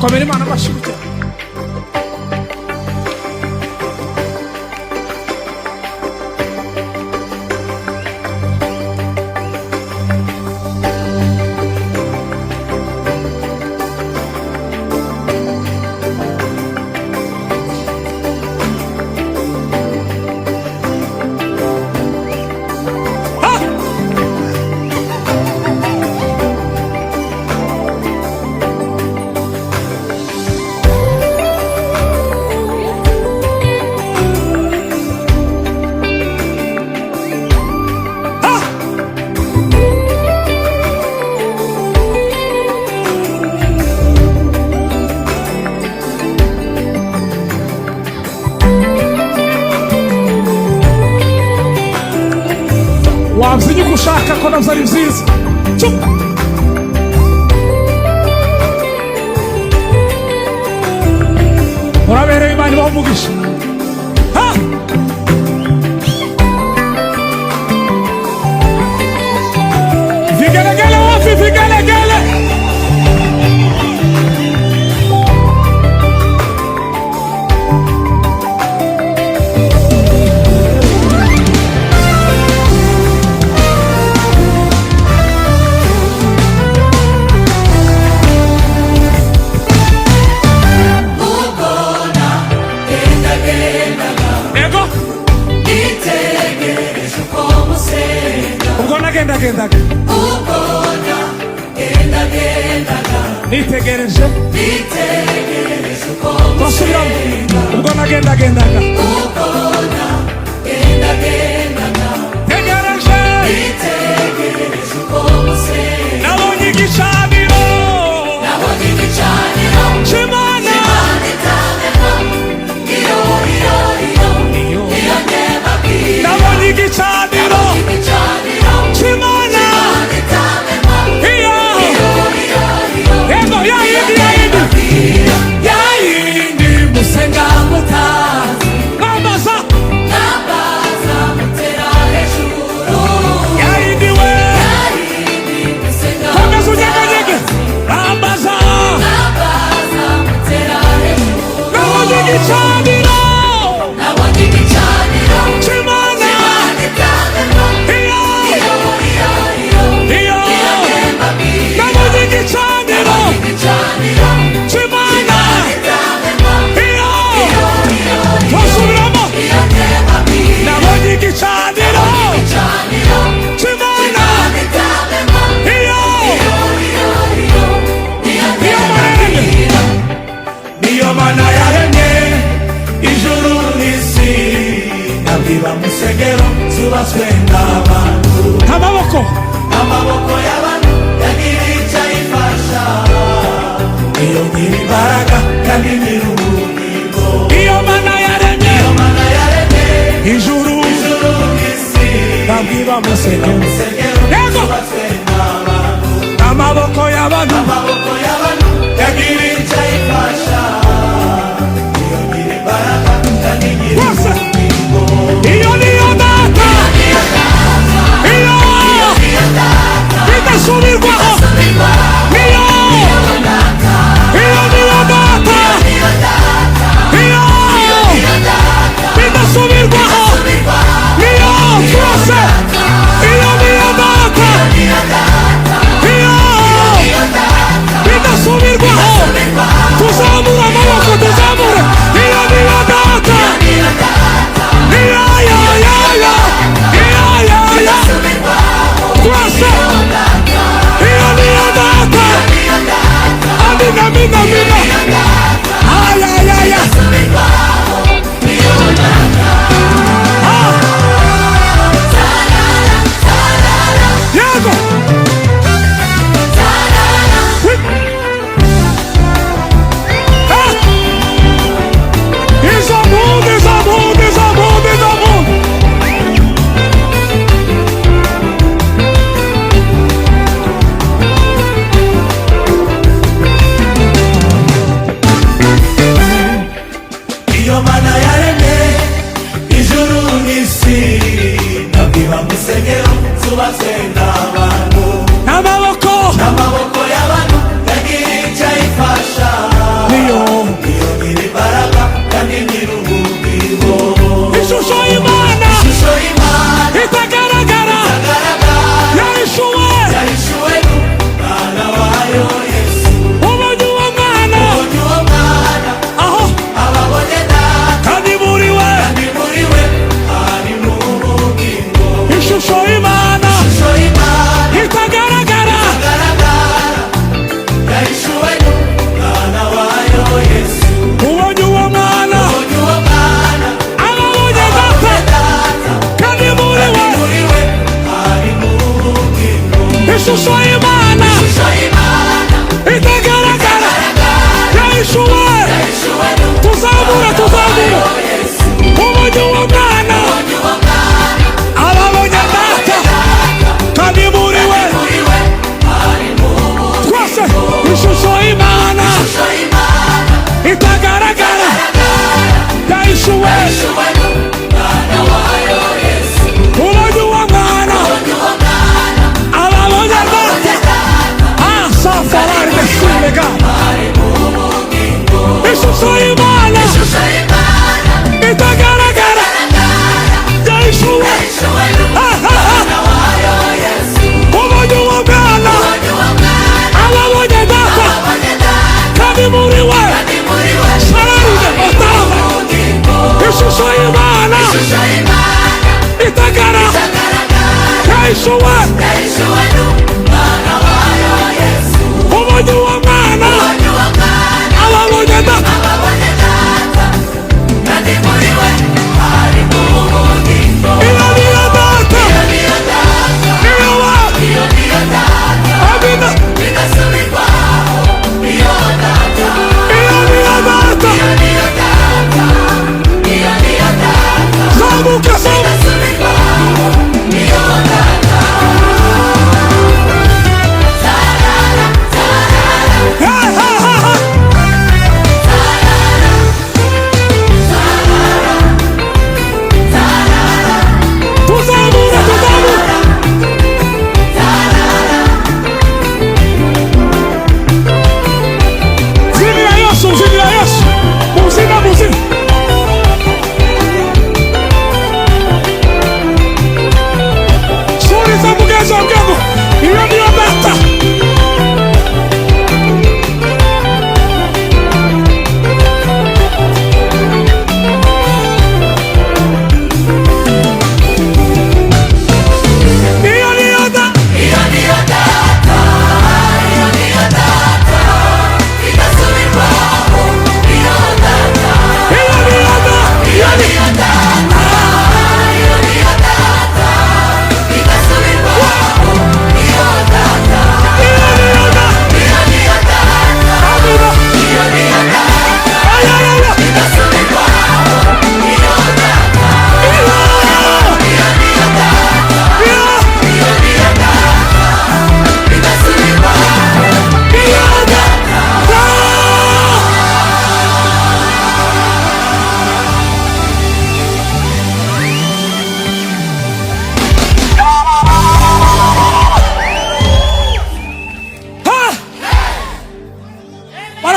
Komera Imana bashimike. Wabzinyi kushaka kona vzari vzizi. Urabere Imana ibamugisha. Vigelegele wafi vigelegele. Gendaga nitegereje twasubiramo ubwo nagendagendaga tegereje nabonye igicaniro c'Imana nabonye igicaniro c'Imana yayindi musenga mutazi nabaza mutera hejuru yayindi we komeza unyeganyege nabaza mutera hejuru nabonye igicaniro c'Imana nabonye igicaniro c'Imana twasubiramo nabonye igicaniro c'Imana niyo Mana yaremye ijuru n'isi nabwiba musegero zubatswe n'abantu amaboko y'abantu yagira icyo ayifasha iyo nyir'imbaraga kandi nyir'ubugingo iyo Mana yaremye ijuru n'isi nabwiba musegero zubatswe n'abantu amaboko y'abantu yagira icyo ayifasha iyo nyir'imbaraga kandi nyir'ubugingo iyo niyo data iyo bidasubirwaho niyo data iyo bidasubirwaho niyo twese iyo niyo data iyo bidasubirwaho tuzamura amaboko tuzamure iyo niyo data iyo twese iyo niyo data amina yego n'amaboko y'abantu yagira icyo ayifasha ubonye uwo mwana ababonye data asafarari mesulega ishusho y'Imana itagaragara yahishuwe ubonye uwo mwana ababonye data kandi muri we sararide otama ishusho y'Imana itagara yahishuwe ubonye uwo mwana ababonye data iyo niyo data iyo amina iyo niyo data zamuka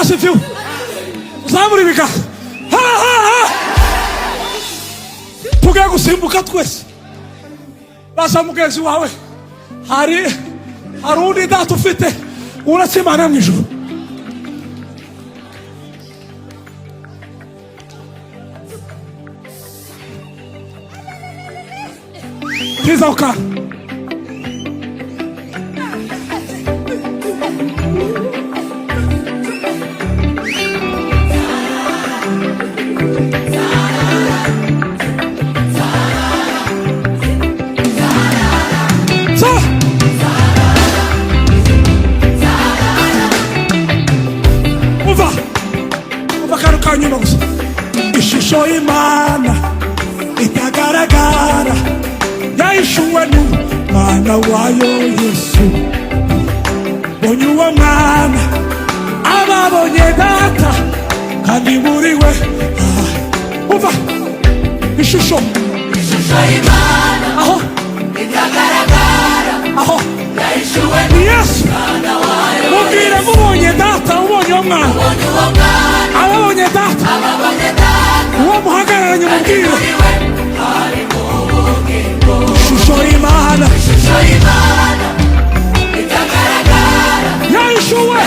Sifiwe. Zamuri bika. Tugiye gusimbuka twese. Basa mugenzi wawe. Hari undi data ufite uretse Imana mu ijuru. Tizoka. Ishusho y'Imana itagaragara yahishuwe n'Umwana wayo Yesu. Bonye uwo mwana ababonye data kandi muri we umva ishusho y'Imana aho itagaragara aho yahishuwe Yesu. Mubwire mubonye data ubonye uwo mwana ababonye data uwo muhagararanye mubwire ishusho y'Imana yahishuwe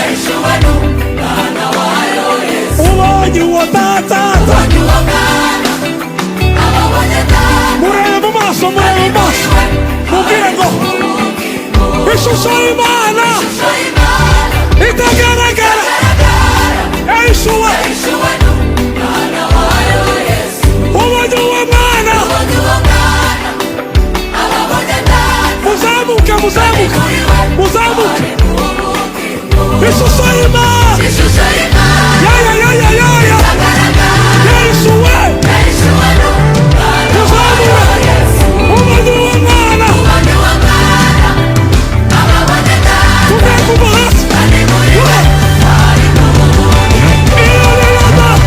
ubonye uwo data murebe mu maso mubwire ngo ishusho y'Imana itagaragara yahishuwe ubonye uwo mwana muzamuke ishusho y'Imana yahishuwe ubonye uwo mwana tugiye kuva hasi iyo niyo data